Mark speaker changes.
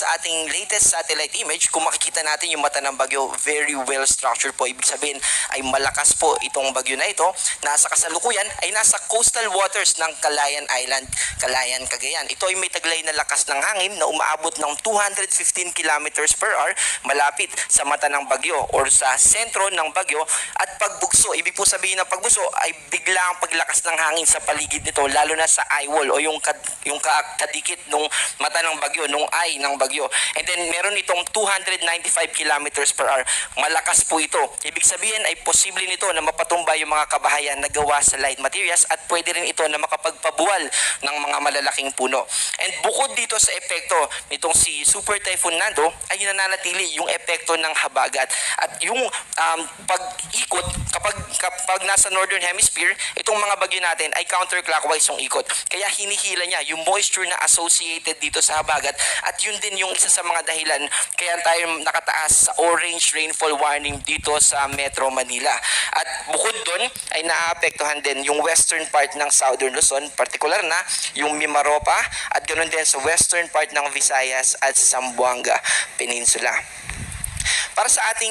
Speaker 1: sa ating latest satellite image, kung makikita natin yung mata ng bagyo, very well structured po. Ibig sabihin ay malakas po itong bagyo na ito. Nasa kasalukuyan ay nasa coastal waters ng Calayan Island, Calayan, Cagayan. Ito ay may taglay na lakas ng hangin na umaabot ng 215 kilometers per hour malapit sa mata ng bagyo or sa sentro ng bagyo. At pagbugso, ibig po sabihin ng pagbugso ay biglang paglakas ng hangin sa paligid nito, lalo na sa eye wall o yung kadikit nung mata ng bagyo, nung eye ng bagyo. And then meron itong 295 kilometers per hour. Malakas po ito. Ibig sabihin ay posible nito na mapatumba yung mga kabahayan na gawa sa light materials at pwede rin ito na makapagpabuwal ng mga malalaking puno. And bukod dito sa epekto nitong si Super Typhoon Nando ay nananatili yung epekto ng habagat. At yung pag-ikot, kapag nasa northern hemisphere, itong mga bagyo natin ay counterclockwise yung ikot. Kaya hinihila niya yung moisture na associated dito sa habagat at yun din yung isa sa mga dahilan kaya tayo nakataas sa orange rainfall warning dito sa Metro Manila. At bukod doon ay naapektuhan din yung western part ng Southern Luzon, particular na yung Mimaropa at ganoon din sa western part ng Visayas at Zamboanga Peninsula. Para sa ating